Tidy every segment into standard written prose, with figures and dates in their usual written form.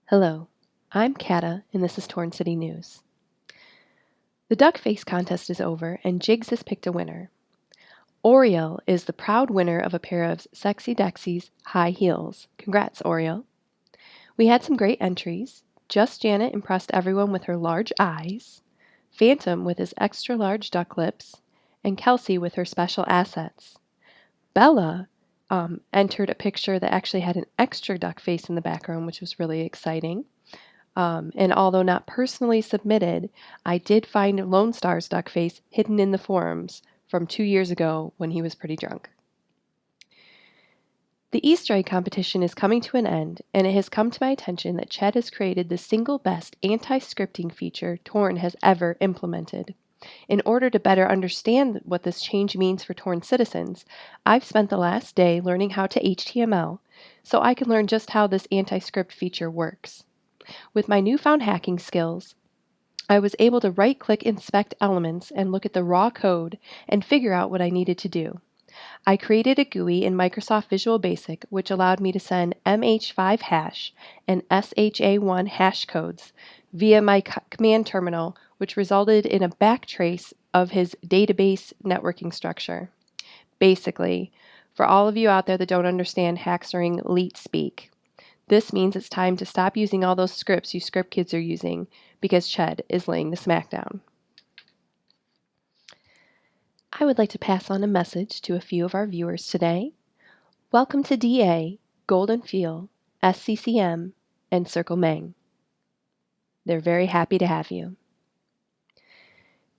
Hello, I'm Kata, and this is Torn City News. The duck face contest is over, and Jigs has picked a winner. Oriel is the proud winner of a pair of Sexy Dexy's high heels. Congrats, Oriel. We had some great entries. Just Janet impressed everyone with her large eyes, Phantom with his extra large duck lips, and Kelsey with her special assets. Bella entered a picture that actually had an extra duck face in the background, which was really exciting. And although not personally submitted, I did find Lone Star's duck face hidden in the forums from 2 years ago when he was pretty drunk. The Easter egg competition is coming to an end, and it has come to my attention that Ched has created the single best anti-scripting feature Torn has ever implemented. In order to better understand what this change means for Torn citizens, I've spent the last day learning how to HTML, so I can learn just how this anti-script feature works. With my newfound hacking skills, I was able to right-click Inspect Elements and look at the raw code and figure out what I needed to do. I created a GUI in Microsoft Visual Basic which allowed me to send MH5 hash and SHA1 hash codes via my command terminal, which resulted in a backtrace of his database networking structure. Basically, for all of you out there that don't understand hackstering leet speak, this means it's time to stop using all those scripts you script kids are using because Ched is laying the smackdown. I would like to pass on a message to a few of our viewers today. Welcome to DA, Golden Feel, SCCM, and Circle Mang. They're very happy to have you.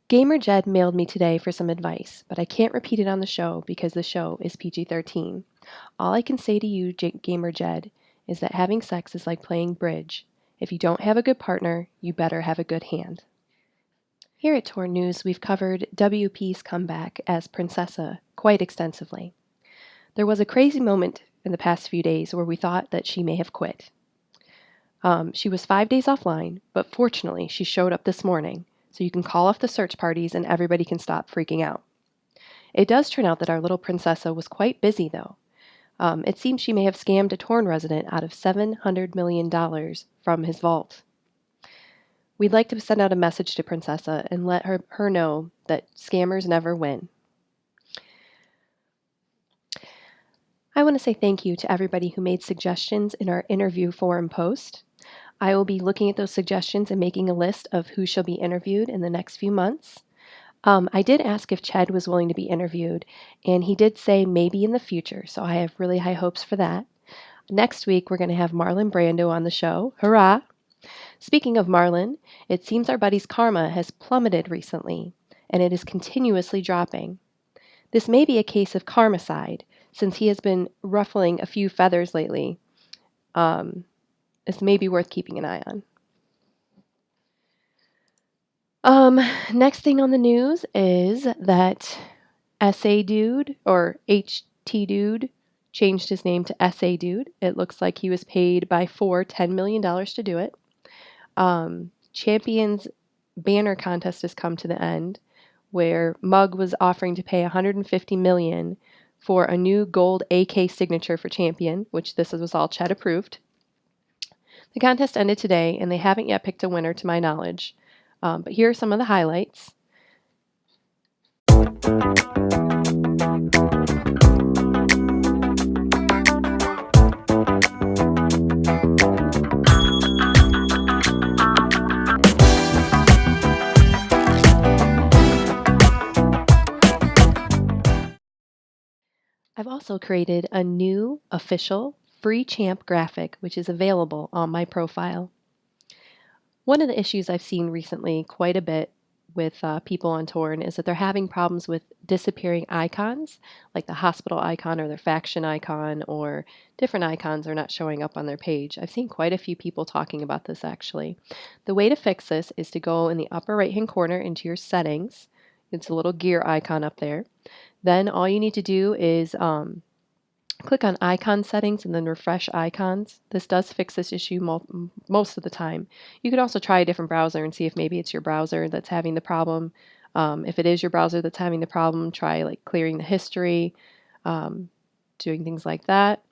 Gamer Jed mailed me today for some advice, but I can't repeat it on the show because the show is PG-13. All I can say to you, Gamer Jed, is that having sex is like playing bridge. If you don't have a good partner, you better have a good hand. Here at Torn News, we've covered WP's comeback as Princessa quite extensively. There was a crazy moment in the past few days where we thought that she may have quit. She was 5 days offline, but fortunately she showed up this morning, so you can call off the search parties and everybody can stop freaking out. It does turn out that our little Princessa was quite busy, though. It seems she may have scammed a Torn resident out of $700 million from his vault. We'd like to send out a message to Princessa and let her know that scammers never win. I want to say thank you to everybody who made suggestions in our interview forum post. I will be looking at those suggestions and making a list of who shall be interviewed in the next few months. I did ask if Ched was willing to be interviewed, and he did say maybe in the future, so I have really high hopes for that. Next week, we're going to have Marlon Brando on the show. Hurrah! Speaking of Marlon, it seems our buddy's karma has plummeted recently, and it is continuously dropping. This may be a case of karmicide, since he has been ruffling a few feathers lately. This may be worth keeping an eye on. Next thing on the news is that SA Dude, or HT Dude, changed his name to SA Dude. It looks like he was paid by $10 million to do it. Champions banner contest has come to the end, where Mug was offering to pay $150 million for a new gold AK signature for Champion, which this was all Ched approved. The contest ended today, and they haven't yet picked a winner to my knowledge. But here are some of the highlights. I've also created a new official free champ graphic, which is available on my profile. One of the issues I've seen recently quite a bit with people on Torn is that they're having problems with disappearing icons, like the hospital icon or their faction icon, or different icons are not showing up on their page. I've seen quite a few people talking about this actually. The way to fix this is to go in the upper right hand corner into your settings. It's a little gear icon up there. Then all you need to do is click on icon settings and then refresh icons. This does fix this issue most of the time. You could also try a different browser and see if maybe it's your browser that's having the problem. If it is your browser that's having the problem, try like clearing the history, doing things like that.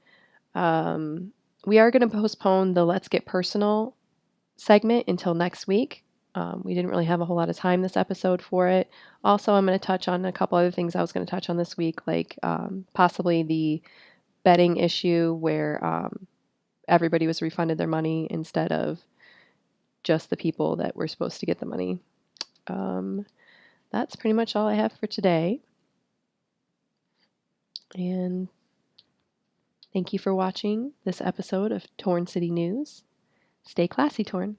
We are going to postpone the Let's Get Personal segment until next week. We didn't really have a whole lot of time this episode for it. Also, I'm going to touch on a couple other things I was going to touch on this week, like possibly the betting issue where everybody was refunded their money instead of just the people that were supposed to get the money. That's pretty much all I have for today. And thank you for watching this episode of Torn City News. Stay classy, Torn.